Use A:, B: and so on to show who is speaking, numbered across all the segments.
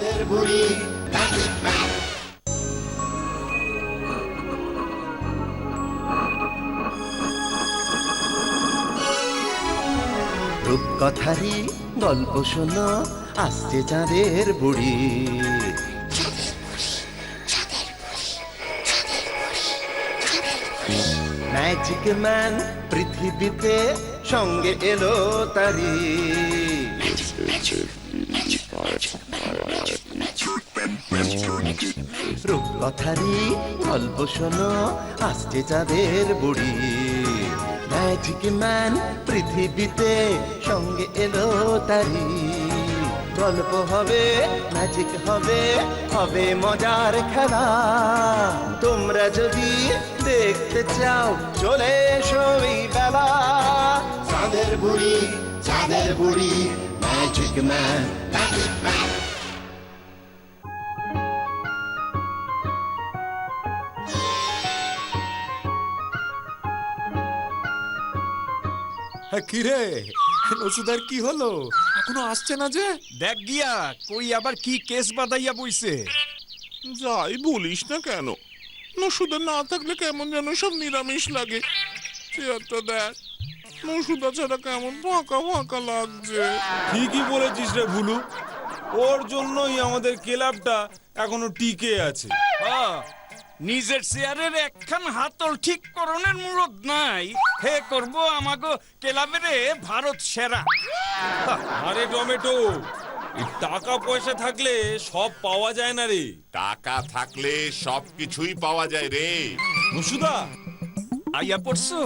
A: চাঁদের বুড়ি magic man. রূপকথারই গল্প শোনো, আসছে চাঁদের বুড়ি। ম্যাজিক ম্যান পৃথিবীতে সঙ্গে এলো তারি। রূপকথারই গল্প শোনো, আসছে চাঁদের বুড়ি। ম্যাজিক ম্যান পৃথিবীতে সঙ্গে এলো তারি। গল্প হবে, ম্যাজিক হবে, হবে মজার খেলা। তোমরা যদি দেখতে চাও চলে এসো এই বেলা। চাঁদের বুড়ি, চাঁদের বুড়ি, ম্যাজিক ম্যান, ম্যাজিক ম্যান।
B: কিরে ওষুধের কি হলো, এখনো আসছে না যে?
C: দেখ গিয়া কই আবার কি কেস বাঁধাইয়া বইছে।
D: যাই বলিস না কেন, নসুদা না থাকলে কেমন যেন সব নিরামিষ লাগে। চেয়ারটা দেখ, নসুদা ছাড়া কেমন ফাঁকা ফাঁকা লাগছে।
B: ঠিকই বলেছিস রে ভুলু, ওর জন্যই আমাদের ক্লাবটা এখনো টিকে আছে।
C: নিজের চেয়ারের একখান হাতল ঠিক করণের মুরদ নাই, হে করব আমাগো ক্লাবের ভারত সেরা।
B: আরে টমেটো, এই টাকা পয়সা থাকলে সব পাওয়া যায় না রে।
D: টাকা থাকলে সবকিছুই পাওয়া যায় রে।
B: মুসুদা
C: আইয়া পড়ছো?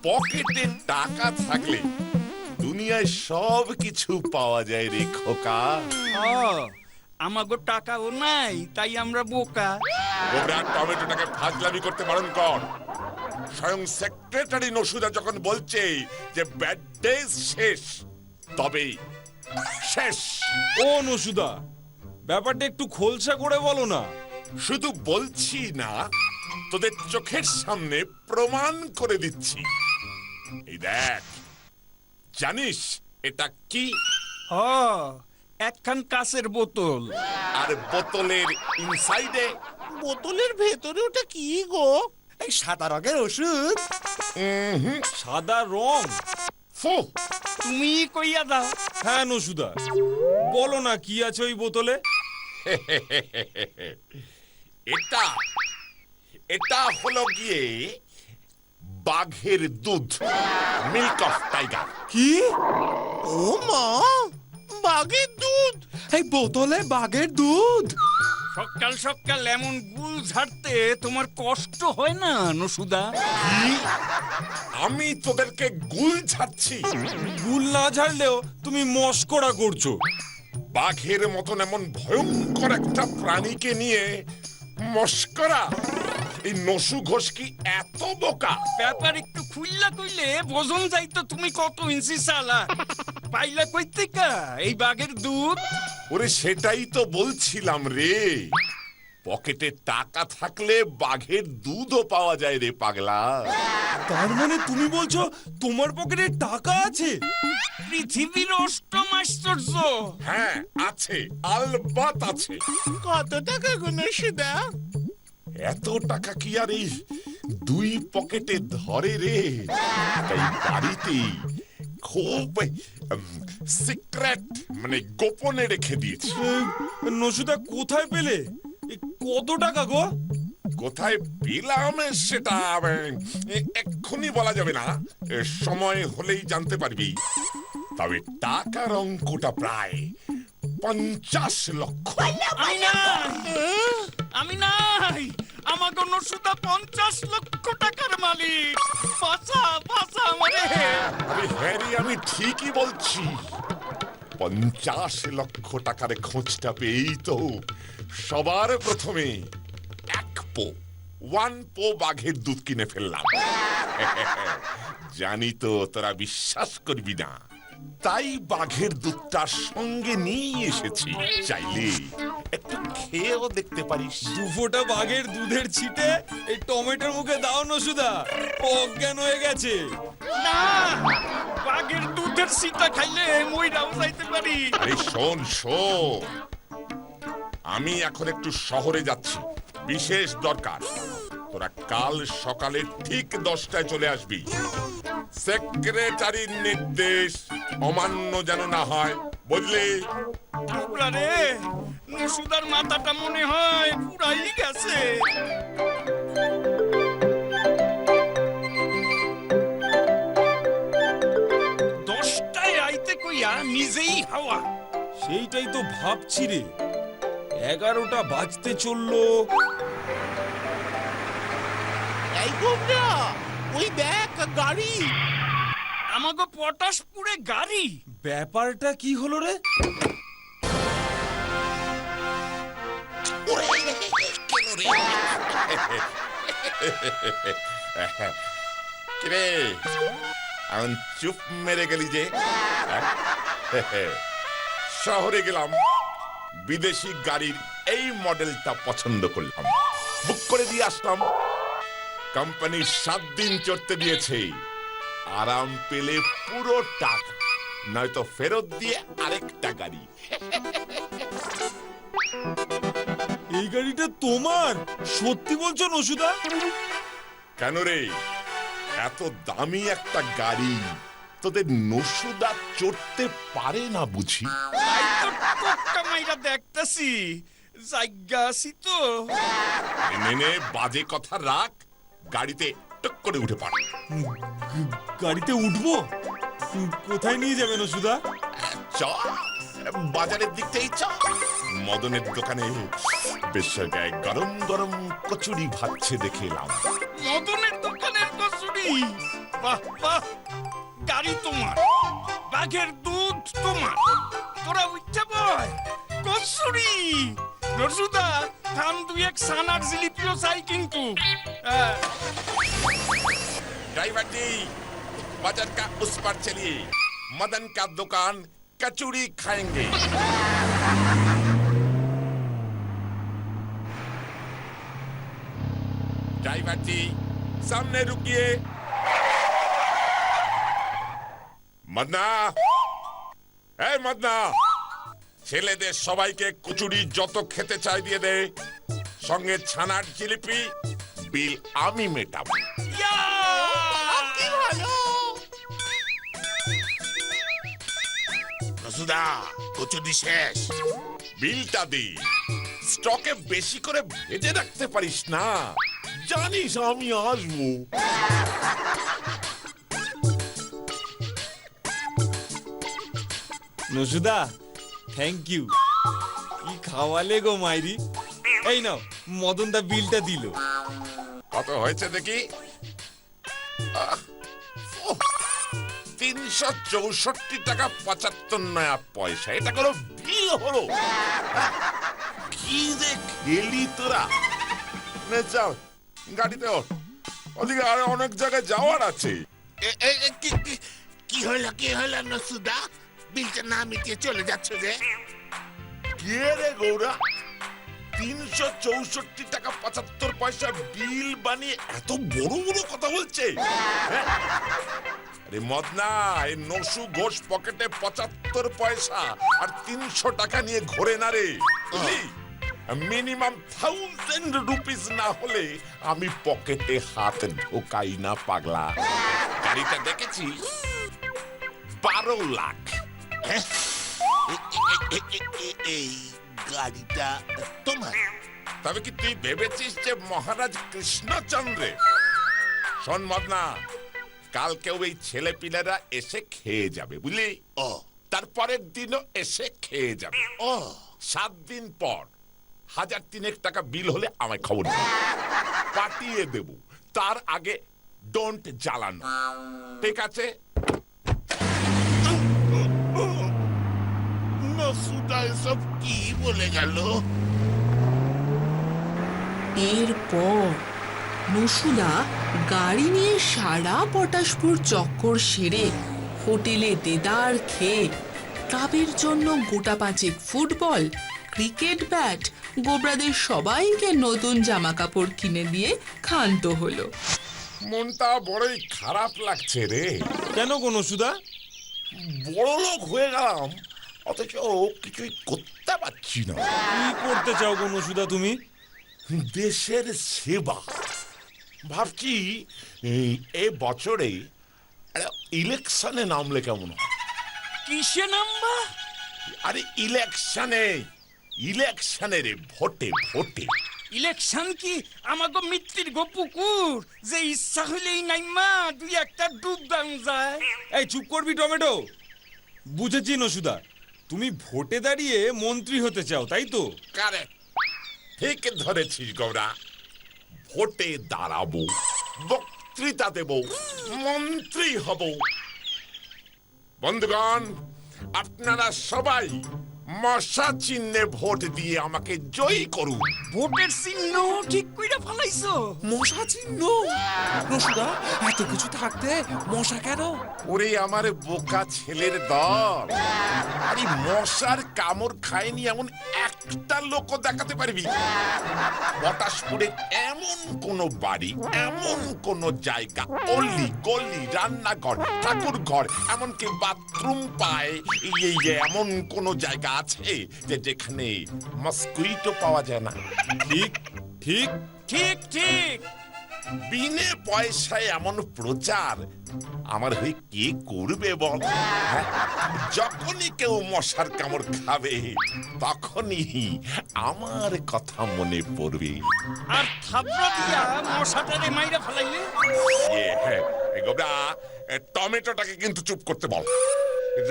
D: পকেটে টাকা থাকলে দুনিয়ায় সব কিছু পাওয়া যায় রে খোকা।
C: আমাগো টাকাও নাই, তাই আমরা বোকা।
D: ওরা টমেটোটাকে ফাজলামি করতে বারণ কর। স্বয়ং সেক্রেটারি নসুদা যখন বলছে যে ব্যাড ডেজ শেষ, তবেই শেষ।
B: ও নসুদা, ব্যাপারটা একটু খোলসা করে বলো না।
D: শুধু বলছি না, তোদের চোখের সামনে প্রমাণ করে দিচ্ছি। এই দেখ, জানিস এটা কি?
C: একখান কাঁচের বোতল।
D: আর বোতলের ইনসাইডে?
E: বোতলের ভেতরে ওটা কি গো?
A: এই সাদা রঙের ওষুধ।
B: সাদা রং?
D: ফু,
C: তুমি কইয়া দাও।
B: হ্যাঁ নসুদা, বলো না কি আছে ওই বোতলে।
D: এটা এটা হলো গিয়ে বাঘের দুধ, মিল্ক অফ টাইগার।
B: কি?
E: ও মা, বাঘের দুধ!
B: এই বোতলে বাঘের দুধ?
C: সকাল সকাল এমন গুল ঝাড়তে তোমার কষ্ট হয় না নসুদা?
D: আমি তোদেরকে গুল ছাড়ছি?
B: গুল না ঝাড়লেও তুমি মস্করা করছো।
D: বাঘের মতন এমন ভয়ঙ্কর একটা প্রাণীকে নিয়ে মস্করা? এই নসু ঘোষ কি এত বোকা?
C: ব্যাপার একটু খুললা কইলে বোঝন যাইতো তুমি কত ইঞ্চি চালা। পাইলা কই থেকে এই বাঘের দুধ?
D: ওরে সেটাই তো বলছিলাম রে, পকেটে টাকা থাকলে বাঘের দুধও পাওয়া যায় রে পাগলা।
B: তার মানে তুমি বলছো তোমার পকেটে টাকা আছে?
C: পৃথিবীর অষ্টম আশ্চর্য।
D: হ্যাঁ আছে, আলবাত আছে।
E: কত টাকা গো নসুদা?
D: এত টাকা কি আর এই দুই পকেটে ধরে রে? তাই বাড়িতে খুব সিক্রেট, মানে গোপনে রেখে দিয়েছি।
B: নসুদা কোথায় পেলে? কত টাকা গো?
D: কোথায় পেলাম সেটা এক্ষুনি বলা যাবে না, সময় হলেই জানতে পারবি। তবে টাকার অঙ্কটা প্রায় 50 লক্ষ।
C: আমি নাই, আমি নাই। আমাকে নসুদা 50 লক্ষ টাকার মালিক। বাঁচা বাঁচা আমারে।
D: আরে হ্যাঁ রে, আমি ঠিকই বলছি। 50 লক্ষ টাকার খোঁজটা পেয়েই তো সবার প্রথমে 1 পো বাঘের দুধ কিনে ফেললাম। জানি তো তোরা বিশ্বাস করবি না, তাই বাঘের দুধটা সঙ্গে নিয়ে এসেছি। চাইলে একটু খেয়েও দেখতে পারিস।
B: 2 ফোঁটা বাঘের দুধের ছিটে এই টমেটোর মুখে দাও নসুদা, ও অজ্ঞান হয়ে গেছে।
C: না, বাঘের দুধের সিটা খাইলে মইরাও যাইতে পারি।
D: আরে শোন শোন, আমি এখন একটু শহরে যাচ্ছি, বিশেষ দরকার। তোরা কাল সকালে ঠিক 10টায় চলে আসবি। সেক্রেটারির নির্দেশ অমান্য যেন না হয়, বুঝলি?
C: গোবরা রে, নসুদার মাথাটা মনে হয় পুরাই গেছে। দশটায় আইতে কইয়া নিজেই হাওয়া।
B: সেইটাই তো ভাবছি রে, 11টা বাজতে চললো।
E: এই গোবরা, ওই দেখ গাড়ি।
C: আমাকে পটাশপুরে গাড়ি।
B: ব্যাপারটা কি হলো রে?
D: কিরে এখন চুপ মেরে গেলি যে? শহরে গেলাম, বিদেশি গাড়ির এই মডেলটা পছন্দ করলাম, বুক করে দিয়ে আসলাম। কোম্পানি 7 দিন চড়তে দিয়েছে, আরাম পেলে পুরো টাকা, নয়তো ফেরত দিয়ে আরেকটা গাড়ি।
B: এই গাড়িটা তোমার? সত্যি বলছো নসুদা?
D: কেন রে, এত দামি একটা গাড়ি তোদের নসুদা চড়তে পারে না বুঝি?
C: তাই তো টক্কা মাইরা দেখতাছি, জায়গা আছি তো।
D: নে বাজে কথা রাখ, গাড়িতে টক করে উঠে পড়।
B: গাড়িতে উঠবো? কোথায় নিয়ে যাবে নসুদা?
D: চ, বাজারের দিকটাই চ। মদনের দোকানে বেশ গায়ে গরম গরম কচুরি ভাজছে দেখে এলাম।
C: মদনের দোকানের কচুরি? বাহ বাহ, গাড়ি তোমার, বাঘের দুধ তোমার, তোরা উঠতে বয় কচুরি। নসুদা, থাম 2-1 সানার জিলিপিও চাই কিন্তু।
D: ड्राइवर जी, बाजार का उस पर चलिए, मदन का दुकान कचौड़ी खाएंगे। ड्राइवर जी, सामने रुकिए। मदना, ए मदना, ছেলেদের সবাইকে কচুরি যত খেতে চাই দিয়ে দে, সঙ্গে ছানার জিলিপি, বিল আমি মেটাবো।
C: ইয়া!
E: কি ভালো।
F: নসুদা, কচুরি শেষ।
D: বিলটা দি, স্টকে বেশি করে ভেজে রাখতে পারিস না, জানিস আমি আসবো।
B: নসুদা, থ্যাংক ইউ। কি খাওয়ালে গো মাইরি। এই নাও, মদন দা বিলটা দিল।
D: কত হয়েছে দেখি? 364 টাকা 75 নয়া পয়সা। এটা কোনো বিল হলো? কি যে খেলি তোরা। নে চল, গাড়িতে ওঠ, ওদিকে আরো অনেক জায়গায় যাওয়ার আছে।
F: কি হলো নসুদা? বিলটা না মিটিয়ে চলে যাচ্ছ যে?
D: কে রে গৌরা, 364 টাকা 75 পয়সা বিল বানিয়ে এত বড় বড় কথা বলছে? হ্যাঁ? আরে মদনা, এই নসু ঘোষ পকেটে 75 পয়সা আর 300 টাকা নিয়ে ঘোরে না রে, বুঝলি? মিনিমাম 1000 রুপিস না হলে আমি পকেটে হাত ঢোকাই না পাগলা। গাড়িটা দেখেছি 12 লাখ।
F: এই গাড়িটা তোমার?
D: তবে কি তুই ভেবেছিস যে মহারাজ কৃষ্ণচন্দ্রে? শোন মদনা, কালকেও এই ছেলে পিলেরা এসে খেয়ে যাবে, বুঝলি?
F: ও,
D: তারপরের দিনও এসে খেয়ে যাবে।
F: ও,
D: 7 দিন পর 1003 টাকা বিল হলে আমায় খবর দিবি, পাঠিয়ে দেব। তার আগে ডোন্ট জ্বালানো, ঠিক আছে?
F: নসুদা এসব কি বলে গেল?
G: এরপর নসুদা গাড়ি নিয়ে সারা পটাশপুর চক্কর সেরে হোটেলে দেদার খেয়ে ক্লাবের জন্য গোটা 5 ফুটবল, ক্রিকেট ব্যাট, গোবরাদের সবাইকে নতুন জামা কাপড় কিনে দিয়ে ক্ষান্ত হলো।
D: মনটা বড়ই খারাপ লাগছে রে।
B: কেন গো নসুদা?
D: বড় লোক হয়ে গেলাম, অথচ কিছুই করতে পারছি না।
B: কি করতে চাও গো নসুদা তুমি?
D: দেশের সেবা ভাবছি। এই বছরে ইলেকশনে নামলে কেমন হয়?
C: কিসে নাম্বা?
D: আরে ইলেকশনে রে, ভোটে ভোটে।
C: ইলেকশন কি আমাগো মিত্তির গো পুকুর যে ইচ্ছা হইলেই নাইমা দুই একটা ডুব দাম যায়?
B: এই চুপ করবি টমেটো। বুঝেছি নসুদা, তুমি ভোটে দাঁড়িয়ে মন্ত্রী হতে চাও, তাই তো?
D: কারেক্ট, ঠিক ধরেছিস গৌরা। ভোটে দাঁড়াবো, বক্তৃতা দেব, মন্ত্রী হব। বন্ধুগণ, আপনারা সবাই মশা চিহ্নে ভোট দিয়ে আমাকে জয়ী করুন।
C: ভোটের চিহ্ন ঠিক কইরা ফলাইছো?
F: মশা চিহ্ন? রসুদা, এত কিছু থাকতে মশা কেন?
D: ওরে আমার বোকা ছেলের দল, আরে মশার কামড় খায়নি এমন একটা লোকও দেখাতে পারবি? পটাশপুরের এমন কোন বাড়ি, এমন কোন জায়গা, অলি গলি, রান্নাঘর, ঠাকুর ঘর, এমনকি বাথরুম পায়, এই এমন কোন জায়গা আছে যেখানে মস্কুইটো পাওয়া যায় না?
B: ঠিক ঠিক
C: ঠিক ঠিক।
D: বিনে পয়সায় এমন প্রচার আমার হয়ে কে করবে বল? হ্যাঁ? যখনই কেউ মশার কামড় খাবে তখনই আমার কথা মনে পড়বে।
C: আর থাবড়া দিয়া মশাটারে মাইরা ফলাইলে?
D: গোবরা, টমেটোটাকে কিন্তু চুপ করতে বল।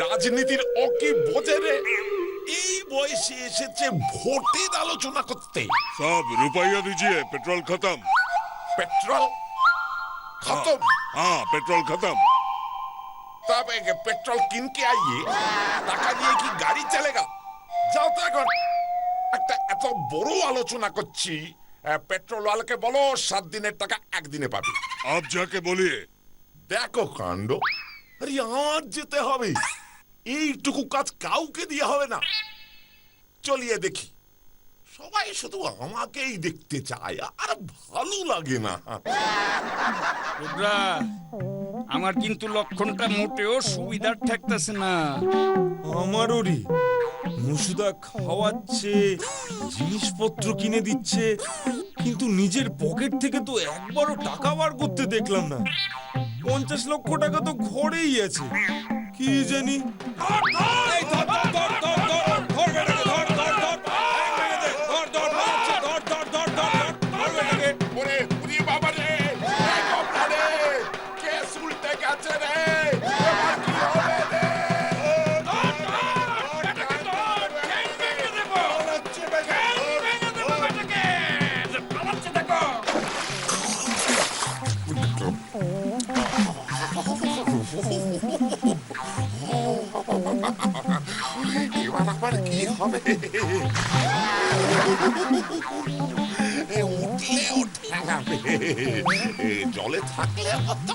D: রাজনীতির ও কি বোঝে রে? এই বয়সে এসেছে ভোটের আলোচনা করতে।
H: साहब रुपया दीजिए, पेट्रोल खत्म।
D: পেট্রোল খতম?
H: हाँ पेट्रोल खत्म।
D: তবে পেট্রোল কিনকে আইয়ে টাকা দিয়ে কি গাড়ি চলেগা? যাও তো এখন। একটা এত বড় আলোচনা করছি, পেট্রোল ওয়ালাকে বলো 7 দিনের টাকা 1 দিনে পাবে।
H: आप जाके बोलिए।
D: দেখো কাণ্ড, আরে আমার যেতে হবে। এইটুকু কাজ কাউকে দিয়ে হবে না। চলিয়ে দেখি। সবাই শুধু আমাকেই দেখতে চায়, আর ভালো লাগে না।
C: রুদ্রা, আমার কিন্তু লক্ষণটা মোটেও সুবিধার ঠেকতেছে না।
B: আমারও রে। নসুদা খাওয়াচ্ছে, জিনিসপত্র কিনে দিচ্ছে, কিন্তু নিজের পকেট থেকে তো একবারও টাকা বার করতে দেখলাম না। 50 লক্ষ টাকা তো ঘরেই আছে। কি জানি। এই ধর, ধর, ধর, ধর, ধর, ধর বেটাকে, ধর, ধর, ধর। এই মেরে দে, ধর, ধর, ধর, ধর, ধর, ধর, ধর, ধর বেটাকে।
D: ওরে পুরি বাবা রে, এই গোবরা রে, কেস উল্টে গেছে রে। এবার কি হবে রে? এবার আবার কি হবে? উঠলেও ঠেঙাবে, জলে থাকলে হতো,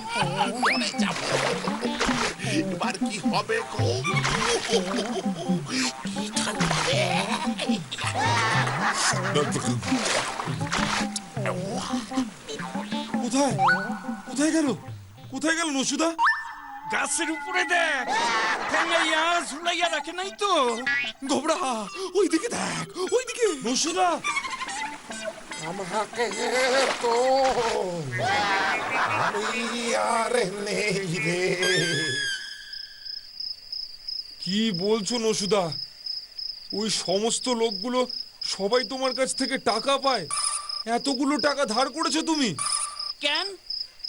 D: মরে যাবো। এবার কি হবে গো? কি ঠান্ডা রে।
B: কোথায় কোথায় গেল? কোথায় গেল নসুদা?
C: গাছের উপরে দেখ, ঠেঙ্গাইয়া ঝুলাইয়া রাখে নাই তো?
F: গোবরা, ওইদিকে দেখ, ওইদিকে।
B: নসুদা,
D: আমাকে তো আমি আর নেই রে।
B: কি বলছো নসুদা? ওই সমস্ত লোকগুলো সবাই তোমার কাছ থেকে টাকা পায়? এতগুলো টাকা ধার করেছো তুমি?
C: কেন,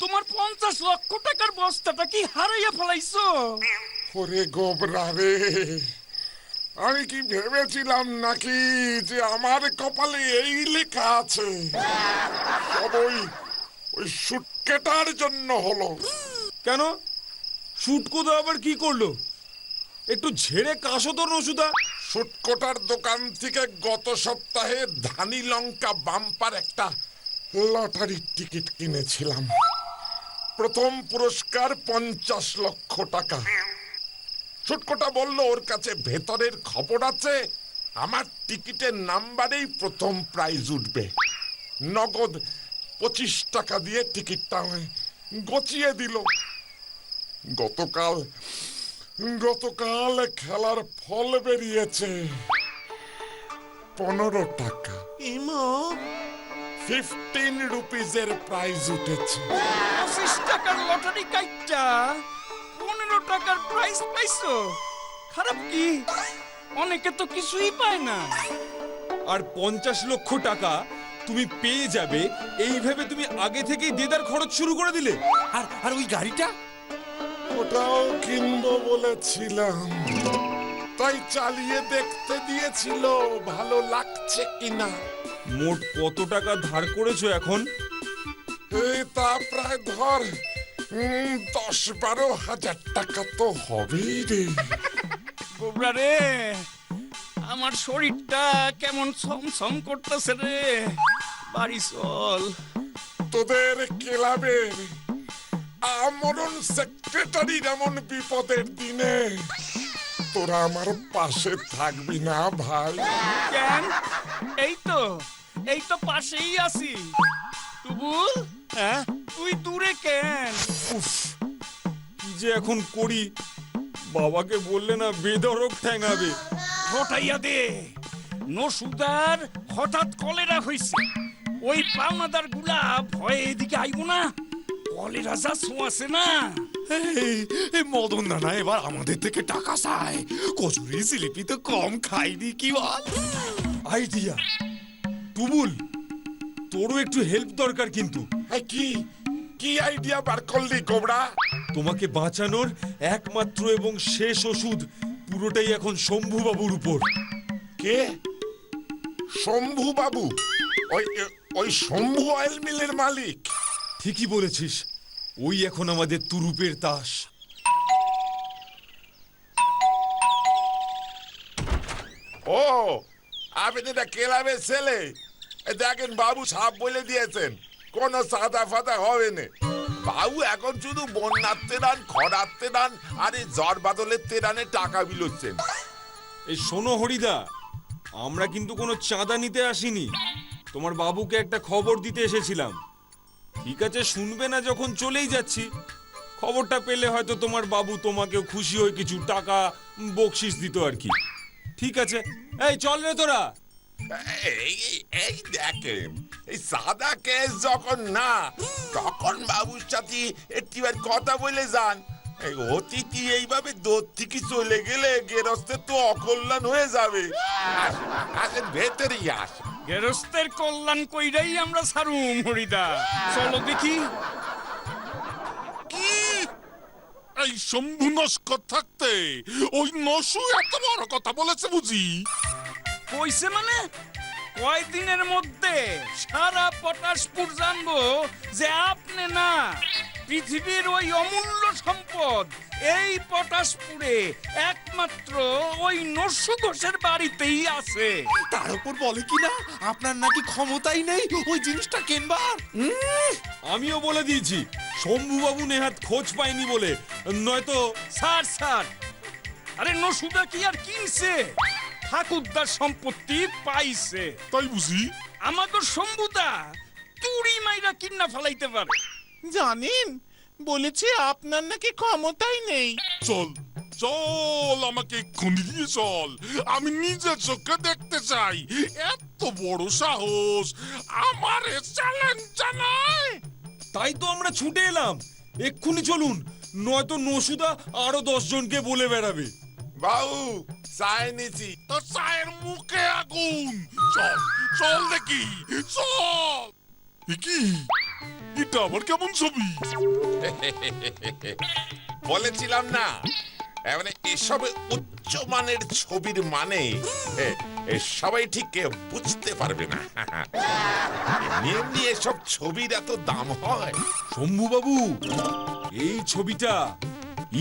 C: তোমার 50 লক্ষ টাকার বস্তাটা কি হারাইয়া ফেলাইছো?
D: ওরে গোবরা রে, আমি কি ভেবেছিলাম নাকি যে আমার কপালে এই লেখা আছে? সব ওই সুটকেটার জন্য হলো।
B: কেন? শুটকোদা আবার কি করলো? একটু ঝেড়ে কাশো তো নসুদা।
D: সুটকোটার দোকান থেকে গত সপ্তাহে ধানি লঙ্কা বাম্পার একটা লটারির টিকিট কিনেছিলাম। প্রথম পুরস্কার 50 লক্ষ টাকা। সুটকোটা বলল ওর কাছে ভেতরের খবর আছে, আমার টিকিটের নাম্বারেই প্রথম প্রাইজ উঠবে। নগদ 25 টাকা দিয়ে টিকিটটা গচিয়ে দিল। গতকাল গতকাল খেলার ফল বেরিয়েছে 15 টাকা।
E: ইমো
D: 15 রুপিজের প্রাইজ উঠেছে।
C: 25 টাকার লটারি কাইটটা 15 টাকার প্রাইস পাইছো। খারাপ কি? অনেকে তো কিছুই পায় না।
B: আর 50 লক্ষ টাকা তুমি পেয়ে যাবে এই ভেবে তুমি আগে থেকেই দেদার খরচ শুরু করে দিলে।
F: আর ওই গাড়িটা?
D: ওটাও কিনবো বলেছিলাম, তাই চালিয়ে দেখতে দিয়েছিল ভালো লাগছে কিনা।
B: মোট কত টাকা ধার করেছো এখন?
D: এই তা প্রায় ধর 10-12 হাজার টাকা তো হবেই রে।
C: গোবরা রে, আমার শরীরটা কেমন ছমছম করতেছে রে। বাড়ি চল।
D: তোদের ক্লাবের আমরণ সেক্রেটারির এমন বিপদের দিনে তোরা আমার পাশে থাকবি না ভাই?
C: কেন? এই তো পাশেই আছি। টুবুল, হ্যাঁ তুই দূরে কেন?
B: কি যে এখন করি, বাবাকে বললে না বেধড়ক ঠ্যাঙাবে।
C: ঘটাইয়া দে। নসুদার হঠাৎ কলেরা হইছে। ওই পাওনাদার গুলা ভয়ে এদিকে আইব না। কলেরা যা ছোঁয়াছে না।
F: এই মদন দানা এবার আমাদের থেকে টাকা চায়। কচুরি জিলিপি তো কম খাইনি কি বল?
B: আইডিয়া। টুবুল, তোরও একটু হেল্প দরকার কিন্তু।
D: এই কি আইডিয়া বার করলি গোবরা?
B: তোমাকে বাঁচানোর একমাত্র এবং শেষ ওষুধ পুরোটাই এখন শম্ভু বাবুর উপর।
D: কে? শম্ভু বাবু? ওই শম্ভু অয়েল মিলের মালিক?
B: ঠিকই বলেছিস, ওই এখন আমাদের তুরুপের তাস।
D: ও, আপনি এটা ক্লাবের ছেলে? দেখেন বাবু সাপ বলে দিয়েছেন কোন সাদা ফাদা হবে না। বাবু এখন শুধু বন্যার তেরান, খরার তেরান আর এই জ্বর বাদলের তেরানে টাকা বিলোচ্ছেন।
B: এই শোনো হরিদা, আমরা কিন্তু কোনো চাঁদা নিতে আসিনি, তোমার বাবুকে একটা খবর দিতে এসেছিলাম। ঠিক আছে, শুনবে না যখন চলেই যাচ্ছি। খবরটা পেলে হয়তো তোমার বাবু তোমাকেও খুশি হয়ে কিছু টাকা বকশিস দিত আর কি। ঠিক আছে, এই চল রে তোরা।
D: এই দেখেন, এই সাদা কেস যখন না, তখন বাবুর সাথে একটিবার কথা বলে যান। এই অতিথি এইভাবে দূর থেকে চলে গেলে গেরস্তের তো অকল্যাণ হয়ে যাবে। আসেন ভেতরেই আস।
C: গেরস্তের কল্যাণ কইরাই আমরা ছাড়ুম হরিদা। চলো দেখি।
H: কি এই শম্ভু নস্কর থাকতে ওই নসু এত বড় কথা বলেছে বুঝি?
C: কইছে মানে? কয়দিনের মধ্যে সারা পটাশপুর জানবো যে আপনি না, পৃথিবীর ওই অমূল্য সম্পদ এই পটাশপুরে একমাত্র ওই নসু ঘোষের বাড়িতেই আছে।
F: তার উপর বলে কি না আপনার নাকি ক্ষমতাই নেই ওই জিনিসটা কেনবার।
B: আমিও বলে দিয়েছি শম্ভু বাবু নেহাত খোঁজ পায়নি বলে, নয়তো।
C: স্যার, আরে নসুদা কি আর কিনছে? ঠাকুরদার সম্পত্তি পাইছে।
H: তাই বুঝি?
C: আমাদের শম্ভুদা তুড়ি মাইরা কিন্না ফেলাইতে পারে।
E: জানেন, বলেছে আপনার নাকি ক্ষমতাই নেই।
H: চল চল, আমাকে এক্ষুনি নিয়ে চল, আমি নিজের চোখে দেখতে চাই। এত বড় সাহস আমার চ্যালেঞ্জ জানায়।
B: তাই তো আমরা ছুটে এলাম। এক্ষুনি চলুন, নয়তো নসুদা আরো 10 জনকে বলে বেড়াবে।
D: বাবু চায় নিছি।
H: তোর চায়ের মুখে আগুন। চল চল দেখি, চল। এ কি, এটা আবার কেমন ছবি?
D: বলেছিলাম না, মানে এসব উচ্চ মানের ছবির মানে সবাই ঠিক বুঝতে পারবে না। এমনি এসব ছবির এত দাম হয়?
B: শম্ভু বাবু, এই ছবিটা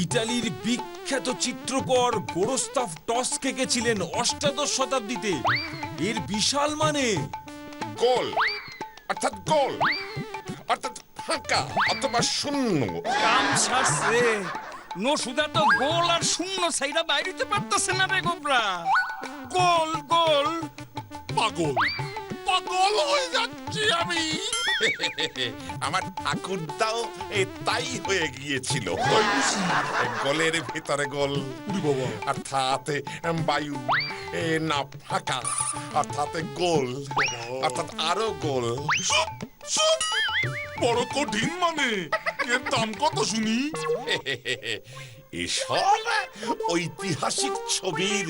B: ইতালির বিখ্যাত চিত্রকর গোরস্তাভ টস্ক এঁকেছিলেন 8শ শতাব্দীতে। এর বিশাল মানে।
D: গোল অর্থাৎ ফাঁকা অথবা শূন্য।
C: কাম সারছে। নসুদা তো গোল আর শূন্য সাইরা বাইরেতে পারতেছে না রে গোবরা। গোল
H: পাগল হয়ে যাচ্ছি আমি।
D: আমার ঠাকুরদাও তাই হয়ে গিয়েছিল গোলের ভিতরে গোল অর্থাৎ বায়ু না ফাঁকা অর্থাৎ গোল অর্থাৎ আরো গোল।
H: বড় কঠিন মানে, এর দাম কত শুনি?
D: এসব ঐতিহাসিক ছবির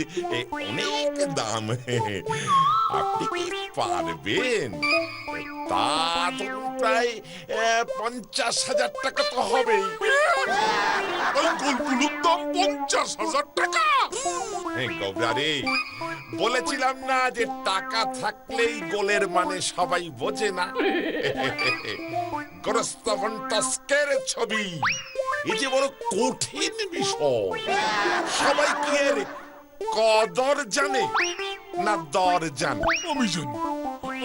D: অনেক দাম। আপনি কি পারবেন? তা ধরুন প্রায় 50,000 টাকা তো হবেই।
H: ওই গোলগুলোর দাম 50,000 টাকা?
D: গবরারে, বলেছিলাম না যে টাকা থাকলেই গোলের মানে সবাই বোঝে না। গোরস্তাভন্টাস্কের ছবি, এই যে বড় কঠিন বিষয়। সবাই কি এর কদর জানে না দর জানে?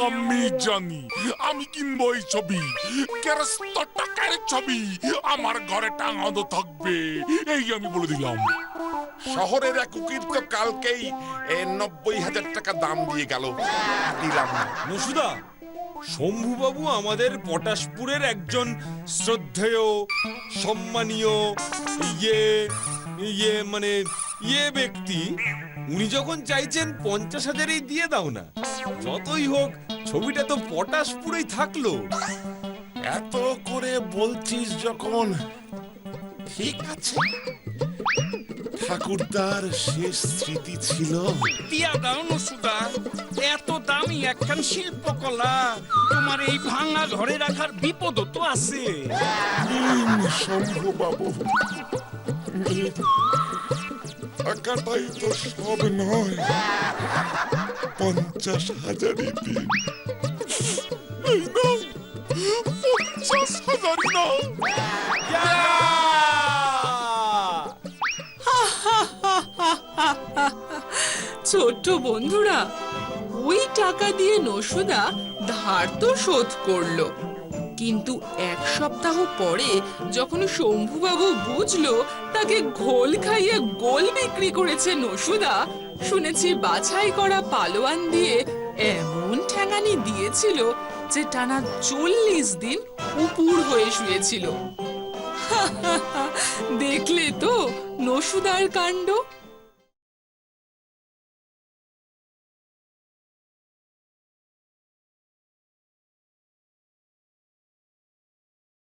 H: আমি জানি, আমি কিনবো এই ছবি। কেরস্ত টাকার ছবি আমার ঘরে টাঙানো থাকবে, এই আমি বলে দিলাম।
D: শহরের এক উকিল তো কালকেই 90,000 টাকা দাম দিয়ে গেল, দিলাম না।
B: নসুদা, শম্ভুবাবু আমাদের পটাশপুরের একজন শ্রদ্ধেয় সম্মানীয় ব্যক্তি। উনি যখন চাইছেন 50,000-এই দিয়ে দাও না, যতই হোক ছবিটা তো পটাশপুরেই থাকলো।
D: এত করে বলছিস যখন, ঠিক আছে। ঠাকুরদার শেষ স্মৃতি ছিল।
C: দিয়া দাও নসুদা, এত দামি একখান শিল্পকলা তোমার এই ভাঙা ঘরে রাখার বিপদও তো আছে।
H: শম্ভু বাবু, টাকাটাই তো সব নয়, 50,000-ই দিন। এই নাও, 50,000-ই নাও।
G: ছোট্ট বন্ধুরা, ওই টাকা দিয়ে নসুদা ধার তো শোধ করলো, কিন্তু 1 সপ্তাহ পরে যখন শম্ভুবাবু বুঝলো তাকে ঘোল খাইয়ে গোল বিক্রি করেছে নসুদা, শুনেছি বাছাই করা পালোয়ান দিয়ে এমন ঠ্যাঙানি দিয়েছিল যে টানা 40 দিন উপুর হয়ে শুয়েছিল। দেখলে তো নসুদার কাণ্ড।